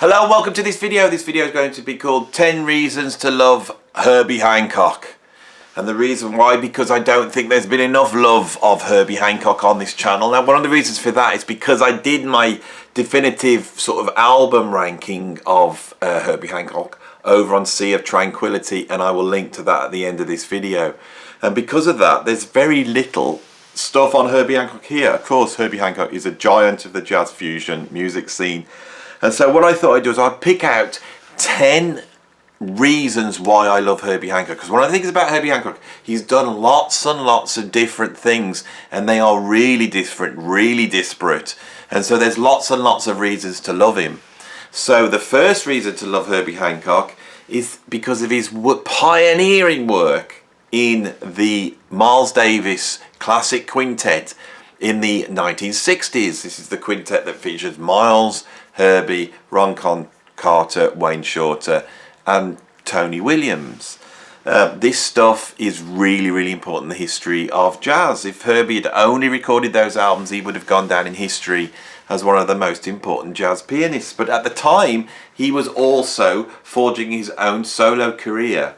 Hello and welcome to this video. This video is going to be called 10 Reasons to Love Herbie Hancock. And the reason why, because I don't think there's been enough love of Herbie Hancock on this channel. Now, one of the reasons for that is because I did my definitive sort of album ranking of Herbie Hancock over on Sea of Tranquility, and I will link to that at the end of this video. And because of that, there's very little stuff on Herbie Hancock here. Of course, Herbie Hancock is a giant of the jazz fusion music scene. And so what I thought I'd do is I'd pick out 10 reasons why I love Herbie Hancock. Because one of the things about Herbie Hancock, he's done lots and lots of different things, and they are really different, really disparate. And so there's lots and lots of reasons to love him. So the first reason to love Herbie Hancock is because of his pioneering work in the Miles Davis Classic Quintet in the 1960s. This is the quintet that features Miles, Herbie, Ron Carter, Wayne Shorter and Tony Williams. This stuff is really, really important in the history of jazz. If Herbie had only recorded those albums, he would have gone down in history as one of the most important jazz pianists. But at the time, he was also forging his own solo career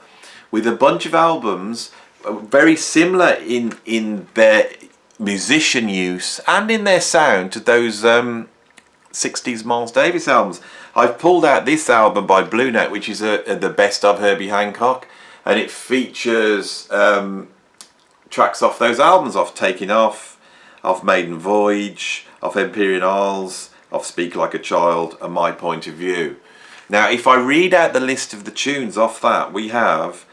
with a bunch of albums very similar in their musician use and in their sound to those 60s Miles Davis albums. I've pulled out this album by Blue Note, which is the best of Herbie Hancock, and it features tracks off those albums, off Taking Off, off Maiden Voyage, off Empyrean Isles, off Speak Like a Child, and My Point of View. Now, if I read out the list of the tunes off that, we have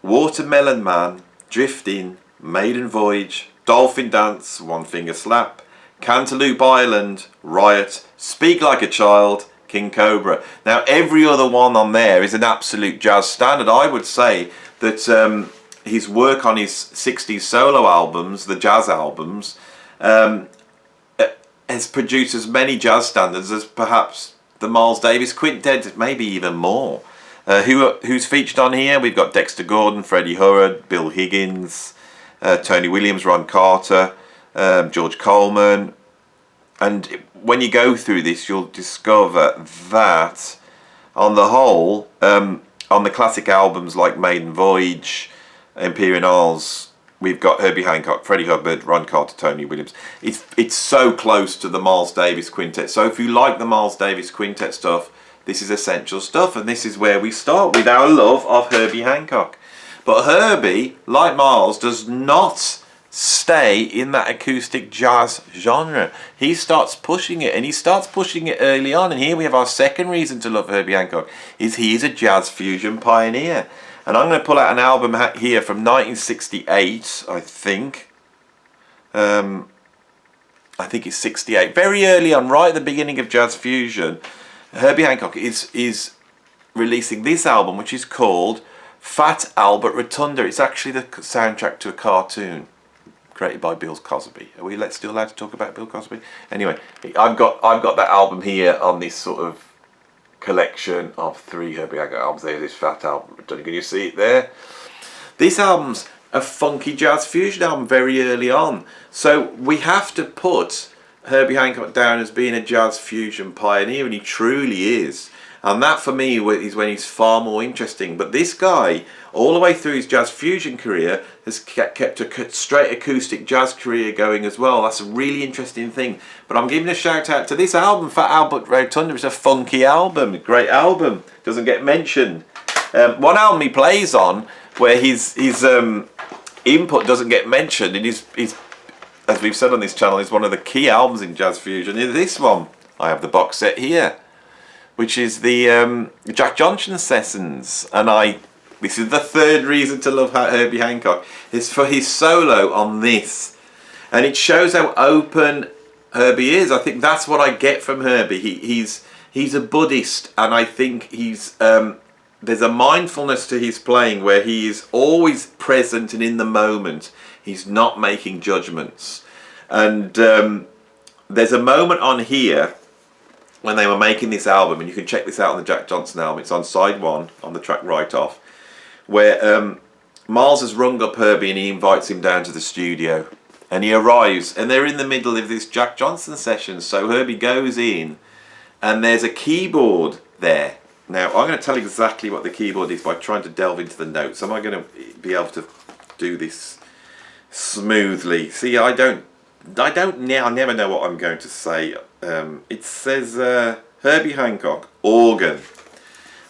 Watermelon Man, Drifting, Maiden Voyage, Dolphin Dance, One Finger Slap, Cantaloupe Island, Riot, Speak Like a Child, King Cobra. Now, every other one on there is an absolute jazz standard. I would say that his work on his 60s solo albums, the jazz albums, has produced as many jazz standards as perhaps the Miles Davis Quintet, maybe even more. Who's featured on here? We've got Dexter Gordon, Freddie Hubbard, Bill Higgins, Tony Williams, Ron Carter, George Coleman. And when you go through this, you'll discover that on the whole, on the classic albums like Maiden Voyage, Empyrean Isles, we've got Herbie Hancock, Freddie Hubbard, Ron Carter, Tony Williams. It's so close to the Miles Davis Quintet. So if you like the Miles Davis Quintet stuff, this is essential stuff, and this is where we start with our love of Herbie Hancock. But Herbie, like Miles, does not stay in that acoustic jazz genre. He starts pushing it, and he starts pushing it early on. And here we have our second reason to love Herbie Hancock, is he is a jazz fusion pioneer. And I'm going to pull out an album here from 1968, I think. I think it's 68. Very early on, right at the beginning of jazz fusion, Herbie Hancock is releasing this album, which is called Fat Albert Rotunda. It's actually the soundtrack to a cartoon created by Bill Cosby. Are we still allowed to talk about Bill Cosby? Anyway, I've got that album here on this sort of collection of 3 Herbie Hancock albums. There's this Fat Albert Rotunda. Can you see it there? This album's a funky jazz fusion album very early on. So we have to put Herbie Hancock down as being a jazz fusion pioneer, and he truly is. And that for me is when he's far more interesting. But this guy, all the way through his jazz fusion career, has kept a straight acoustic jazz career going as well. That's a really interesting thing. But I'm giving a shout out to this album, Fat Albert Rotunda. It's a funky album, a great album. Doesn't get mentioned. One album he plays on where his input doesn't get mentioned, and his, as we've said on this channel, is one of the key albums in jazz fusion, is this one. I have the box set here, which is the Jack Johnson sessions, and this is the third reason to love Herbie Hancock, is for his solo on this, and it shows how open Herbie is. I think that's what I get from Herbie. He's a Buddhist, and I think there's a mindfulness to his playing where he is always present and in the moment. He's not making judgments, and there's a moment on here when they were making this album, and you can check this out on the Jack Johnson album. It's on side 1 on the track Right Off, where Miles has rung up Herbie and he invites him down to the studio, and he arrives, and they're in the middle of this Jack Johnson session. So Herbie goes in, and there's a keyboard there. Now, I'm going to tell exactly what the keyboard is by trying to delve into the notes. Am I going to be able to do this smoothly? See, I never know what I'm going to say. It says Herbie Hancock, organ.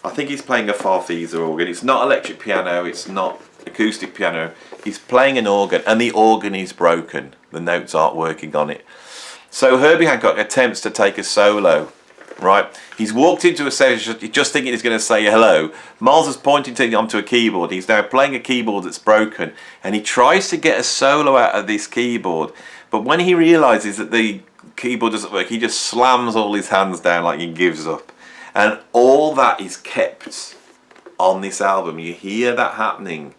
I think he's playing a Farfisa organ. It's not electric piano, it's not acoustic piano. He's playing an organ, and the organ is broken. The notes aren't working on it. So Herbie Hancock attempts to take a solo, right? He's walked into a session just thinking he's going to say hello. Miles is pointing to him onto a keyboard. He's now playing a keyboard that's broken, and he tries to get a solo out of this keyboard. But when he realises that the keyboard doesn't work, he just slams all his hands down like he gives up. And all that is kept on this album. You hear that happening.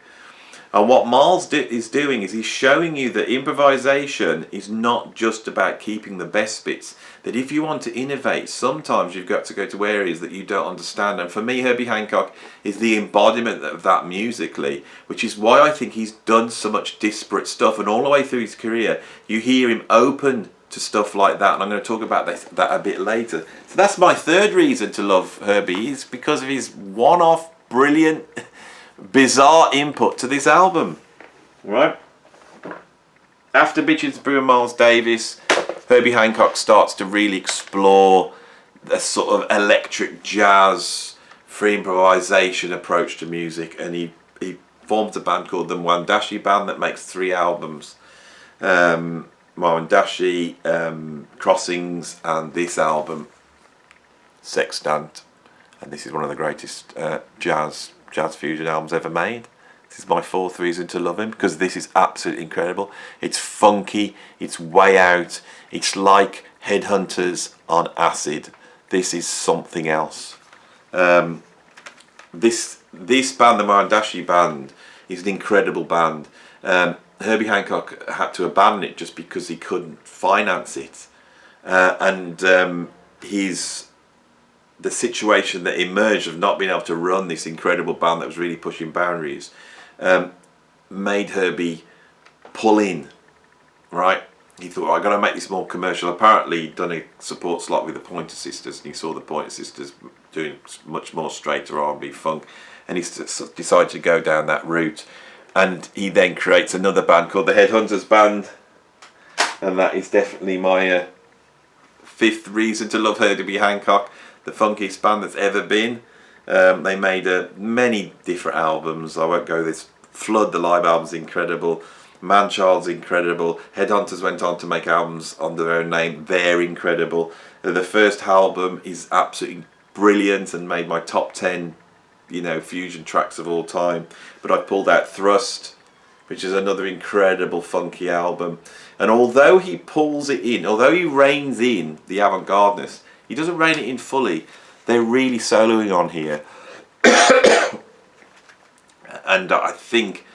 And what Miles is doing is he's showing you that improvisation is not just about keeping the best bits. That if you want to innovate, sometimes you've got to go to areas that you don't understand. And for me, Herbie Hancock is the embodiment of that musically, which is why I think he's done so much disparate stuff. And all the way through his career, you hear him open to stuff like that. And I'm going to talk about that a bit later. So that's my third reason to love Herbie, is because of his one-off, brilliant, bizarre input to this album, right? After Bitches Brew and Miles Davis, Herbie Hancock starts to really explore a sort of electric jazz, free improvisation approach to music, and he forms a band called the Mwandishi Band that makes 3 albums. Mwandishi, Crossings, and this album, Sextant, and this is one of the greatest jazz fusion albums ever made. This is my 4th reason to love him, because this is absolutely incredible. It's funky, it's way out, it's like Headhunters on acid. This is something else. This band, the Mwandishi Band, is an incredible band. Herbie Hancock had to abandon it just because he couldn't finance it, and the situation that emerged of not being able to run this incredible band that was really pushing boundaries made Herbie pull in, right? He thought, I've got to make this more commercial. Apparently he'd done a support slot with the Pointer Sisters, and he saw the Pointer Sisters doing much more straighter R&B funk, and he decided to go down that route. And he then creates another band called the Headhunters Band, and that is definitely my 5th reason to love Herbie Hancock. The funkiest band that's ever been. They made many different albums. I won't go this. Flood, the live album's incredible. Manchild's incredible. Headhunters went on to make albums under their own name. They're incredible. The first album is absolutely brilliant and made my top 10, fusion tracks of all time. But I pulled out Thrust, which is another incredible funky album. And although he pulls it in, although he reins in the avant-gardeness, he doesn't rein it in fully. They're really soloing on here. And I think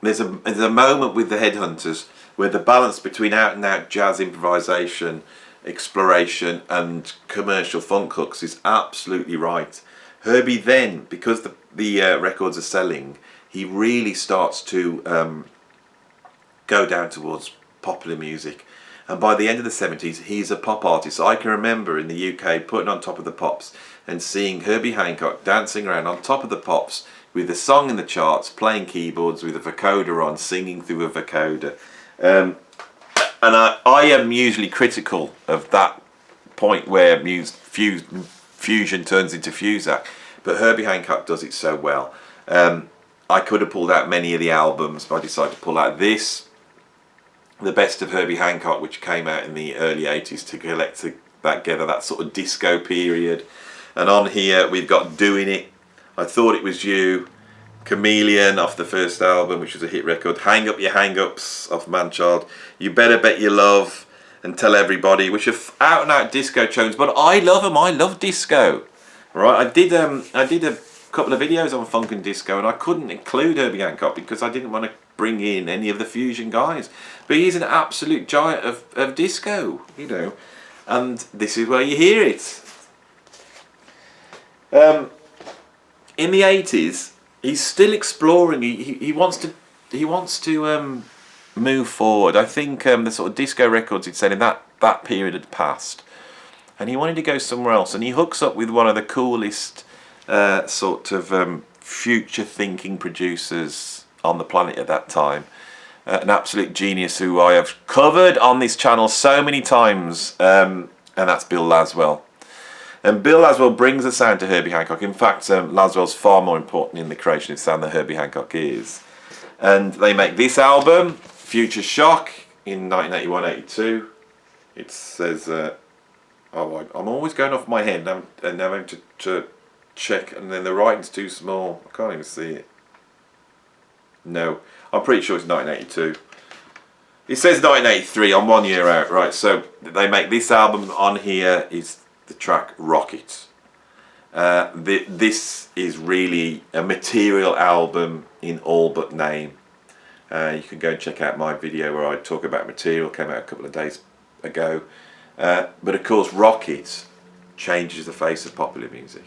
there's a moment with the Headhunters where the balance between out-and-out jazz improvisation, exploration, and commercial funk hooks is absolutely right. Herbie then, because the records are selling, he really starts to go down towards popular music. And by the end of the 70s, he's a pop artist. I can remember in the UK putting on Top of the Pops and seeing Herbie Hancock dancing around on top of the pops with a song in the charts, playing keyboards with a vocoder on, singing through a vocoder. And I am usually critical of that point where fusion turns into Fusac, but Herbie Hancock does it so well. I could have pulled out many of the albums, but I decided to pull out this, the best of Herbie Hancock, which came out in the early 80s to collect that together, that sort of disco period. And on here we've got Doing It, I Thought It Was You, Chameleon off the first album, which was a hit record, Hang Up Your Hang-Ups off Manchild, You Better Bet Your Love, and Tell Everybody, which are out and out disco tunes, but I love them. I love disco. Right, I did a couple of videos on funk and disco, and I couldn't include Herbie Hancock because I didn't want to bring in any of the fusion guys, but he's an absolute giant of disco, and this is where you hear it. In the 80s, he's still exploring. He wants to move forward. I think the sort of disco records he'd said in that period had passed, and he wanted to go somewhere else, and he hooks up with one of the coolest future thinking producers on the planet at that time, an absolute genius who I have covered on this channel so many times, and that's Bill Laswell. And Bill Laswell brings the sound to Herbie Hancock. In fact, Laswell's far more important in the creation of sound than Herbie Hancock is. And they make this album, Future Shock, in 1981-82. It says, I'm always going off my head and having to check, and then the writing's too small. I can't even see it. No, I'm pretty sure it's 1982. It says 1983, I'm 1 year out, right? So they make this album. On here is the track Rocket. This is really a Material album in all but name. You can go and check out my video where I talk about Material, came out a couple of days ago. But of course Rocket changes the face of popular music.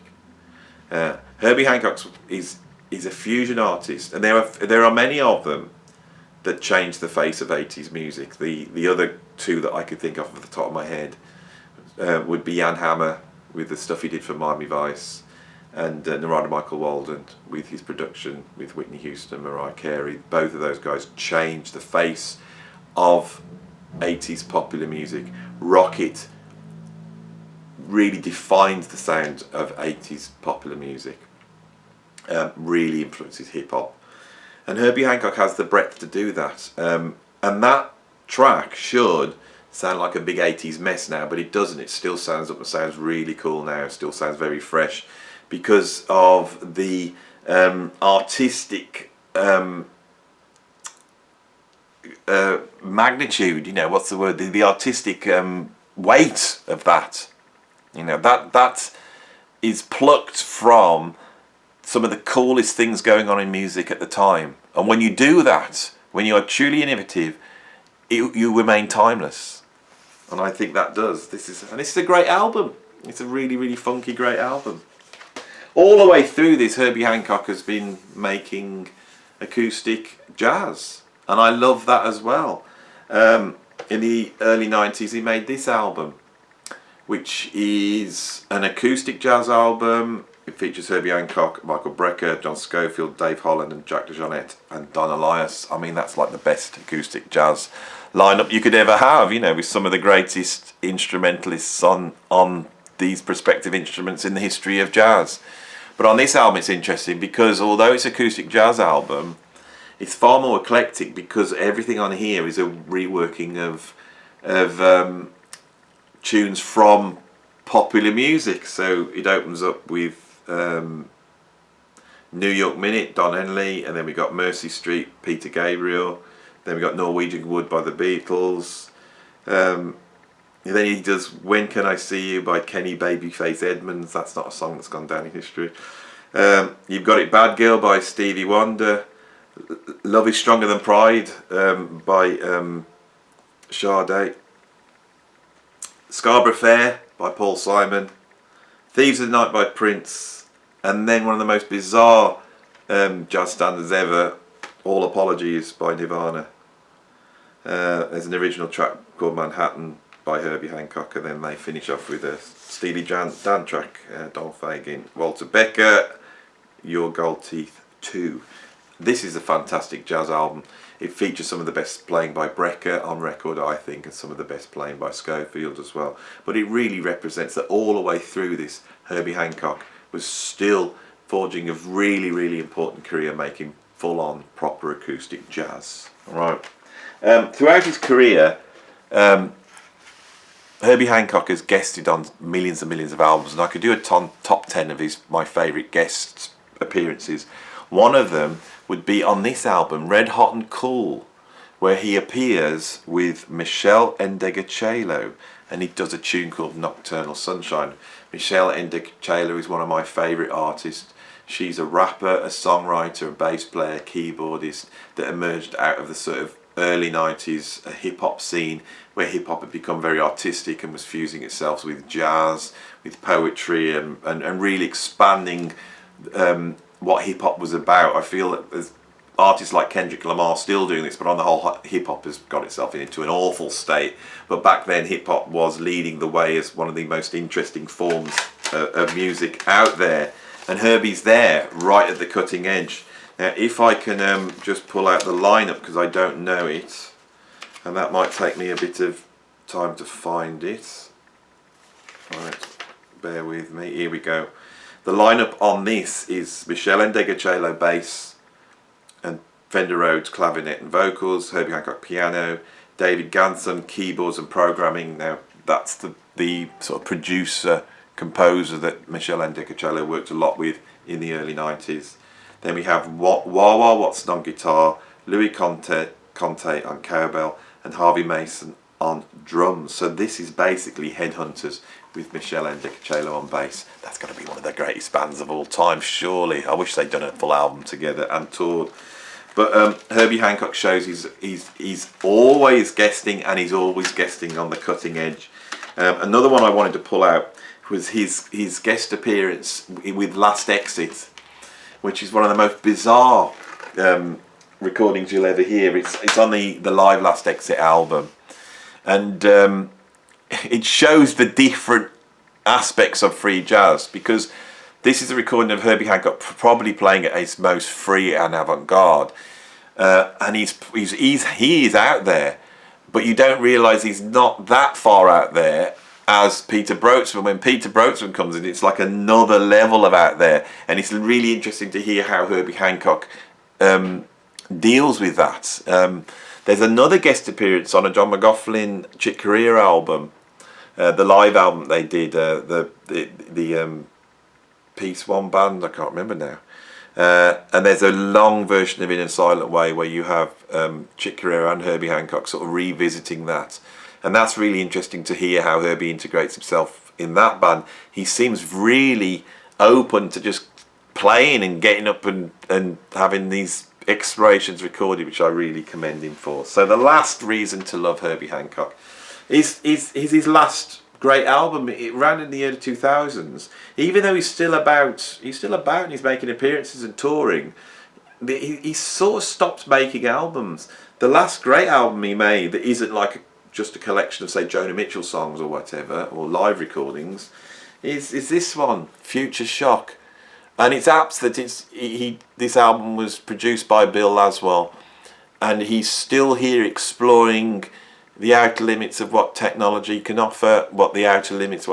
Herbie Hancock is a fusion artist, and there are many of them that changed the face of 80s music. The other two that I could think of off the top of my head would be Jan Hammer with the stuff he did for Miami Vice, and Narada Michael Walden with his production with Whitney Houston and Mariah Carey. Both of those guys changed the face of 80s popular music. Rocket really defines the sound of 80s popular music, really influences hip hop, and Herbie Hancock has the breadth to do that, and that track should sound like a big 80s mess now, but it doesn't. It still sounds really cool now. It still sounds very fresh because of the artistic magnitude, what's the word, the artistic weight of that. That is plucked from some of the coolest things going on in music at the time, and when you do that, when you are truly innovative, you remain timeless. And I think that does. This is a great album. It's a really, really funky, great album. All the way through this, Herbie Hancock has been making acoustic jazz, and I love that as well. In the early 90s, he made this album, which is an acoustic jazz album. It features Herbie Hancock, Michael Brecker, John Scofield, Dave Holland, and Jack DeJohnette, and Don Elias. I mean, that's like the best acoustic jazz lineup you could ever have, with some of the greatest instrumentalists on these prospective instruments in the history of jazz. But on this album it's interesting because although it's an acoustic jazz album, it's far more eclectic because everything on here is a reworking of tunes from popular music. So it opens up with New York Minute, Don Henley, and then we got Mercy Street, Peter Gabriel. Then we got Norwegian Wood by the Beatles. And then he does When Can I See You by Kenny Babyface Edmonds. That's not a song that's gone down in history. You've got it Bad Girl by Stevie Wonder. Love Is Stronger Than Pride by Sade. Scarborough Fair by Paul Simon. Thieves of the Night by Prince. And then one of the most bizarre jazz standards ever, All Apologies by Nirvana. There's an original track called Manhattan by Herbie Hancock, and then they finish off with a Steely Dan track, Don Fagen, Walter Becker, Your Gold Teeth 2. This is a fantastic jazz album. It features some of the best playing by Brecker on record, I think, and some of the best playing by Scofield as well. But it really represents that all the way through this, Herbie Hancock was still forging a really, really important career making full-on proper acoustic jazz. All right. Throughout his career, Herbie Hancock has guested on millions and millions of albums, and I could do a top 10 of my favourite guest appearances. One of them would be on this album, Red Hot and Cool, where he appears with Michelle Ndegeocello, and he does a tune called Nocturnal Sunshine. Michelle Ndegeocello is one of my favourite artists. She's a rapper, a songwriter, a bass player, keyboardist that emerged out of the sort of early 90s hip-hop scene where hip-hop had become very artistic and was fusing itself with jazz, with poetry, and really expanding what hip-hop was about. I feel that there's artists like Kendrick Lamar still doing this, but on the whole, hip-hop has got itself into an awful state. But back then, hip-hop was leading the way as one of the most interesting forms of music out there. And Herbie's there, right at the cutting edge. Now, if I can just pull out the lineup, because I don't know it, and that might take me a bit of time to find it. Right, bear with me, here we go. The lineup on this is Michelle Ndegeocello bass and Fender Rhodes clavinet and vocals, Herbie Hancock piano, David Ganson keyboards and programming. Now that's the sort of producer composer that Michelle Ndegeocello worked a lot with in the early 90s. Then we have Wawa Watson on guitar, Louis Conte on cowbell, and Harvey Mason on drums. So this is basically Headhunters with Michelle Ndegeocello on bass. That's got to be one of the greatest bands of all time, surely. I wish they'd done a full album together and toured. But Herbie Hancock shows he's always guesting, and he's always guesting on the cutting edge. Another one I wanted to pull out was his guest appearance with Last Exit, which is one of the most bizarre recordings you'll ever hear. It's on the live Last Exit album, and it shows the different aspects of free jazz, because this is a recording of Herbie Hancock probably playing at his most free and avant-garde, and he is out there, but you don't realise he's not that far out there as Peter Broadsman. When Peter Broadsman comes in, it's like another level of out there, and it's really interesting to hear how Herbie Hancock deals with that. There's another guest appearance on a John McLaughlin Chick Corea album, the live album they did, the Piece One band, I can't remember now. And there's a long version of In a Silent Way where you have Chick Corea and Herbie Hancock sort of revisiting that. And that's really interesting to hear how Herbie integrates himself in that band. He seems really open to just playing and getting up and having these explorations recorded, which I really commend him for. So the last reason to love Herbie Hancock is his last great album. It ran in the early 2000s. Even though he's still about and he's making appearances and touring, he sort of stopped making albums. The last great album he made that isn't like just a collection of, say, Joni Mitchell songs or whatever, or live recordings, is this one, Future Shock. And it's apt that this album was produced by Bill Laswell, and he's still here exploring the outer limits of what technology can offer, what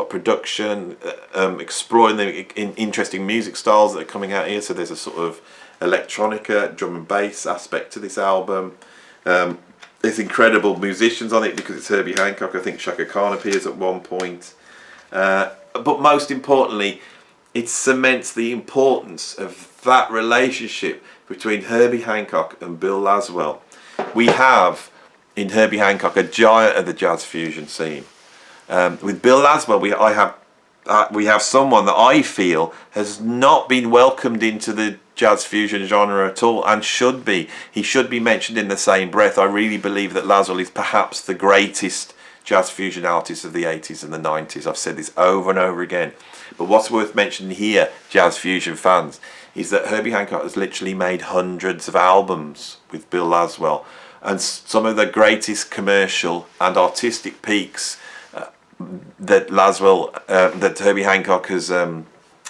production, exploring the interesting music styles that are coming out here. So there's a sort of electronica, drum and bass aspect to this album. There's incredible musicians on it because it's Herbie Hancock. I think Shaka Khan appears at one point. But most importantly, it cements the importance of that relationship between Herbie Hancock and Bill Laswell. We have in Herbie Hancock a giant of the jazz fusion scene. With Bill Laswell, we have someone that I feel has not been welcomed into the jazz fusion genre at all, and should be. He should be mentioned in the same breath. I really believe that Laswell is perhaps the greatest jazz fusion artist of the 80s and the 90s. I've said this over and over again. But what's worth mentioning here, jazz fusion fans, is that Herbie Hancock has literally made hundreds of albums with Bill Laswell, and some of the greatest commercial and artistic peaks that Herbie Hancock has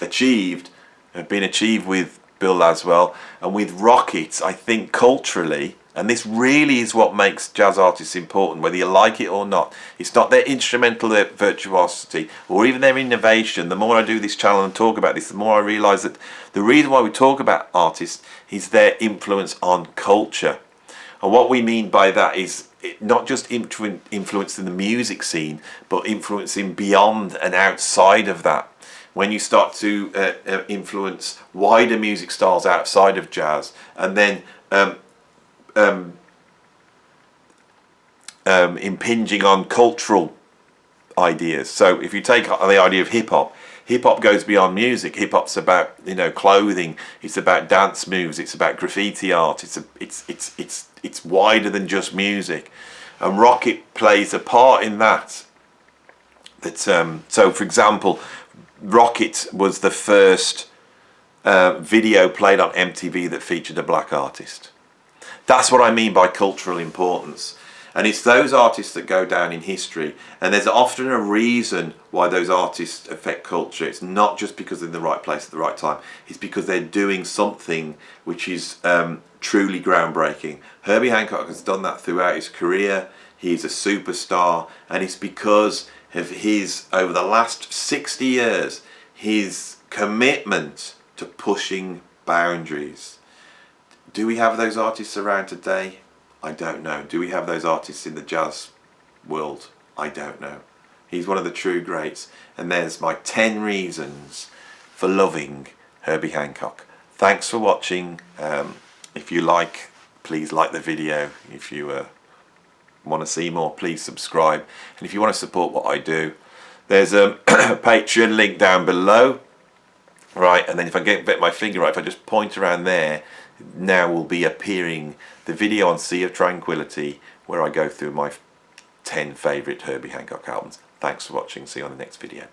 achieved have been achieved with Bill Laswell. And with Rockets, I think culturally, and this really is what makes jazz artists important, whether you like it or not, it's not their instrumental, their virtuosity, or even their innovation. The more I do this channel and talk about this, the more I realise that the reason why we talk about artists is their influence on culture. And what we mean by that is not just influencing the music scene, but influencing beyond and outside of that. When you start to influence wider music styles outside of jazz, and then impinging on cultural ideas. So if you take the idea of hip-hop goes beyond music. Hip-hop's about, clothing, it's about dance moves, it's about graffiti art, it's wider than just music. And Rocket plays a part in that. So for example, Rocket was the first video played on MTV that featured a black artist. That's what I mean by cultural importance. And it's those artists that go down in history, and there's often a reason why those artists affect culture. It's not just because they're in the right place at the right time. It's because they're doing something which is truly groundbreaking. Herbie Hancock has done that throughout his career. He's a superstar, and it's because of his, over the last 60 years, his commitment to pushing boundaries. Do we have those artists around today? I don't know. Do we have those artists in the jazz world? I don't know. He's one of the true greats, and there's my 10 reasons for loving Herbie Hancock. Thanks for watching. If you like, please like the video. If you want to see more, please subscribe. And if you want to support what I do, there's a Patreon link down below. Right, and then if I get my finger right, if I just point around there, now will be appearing the video on Sea of Tranquility, where I go through my 10 favourite Herbie Hancock albums. Thanks for watching. See you on the next video.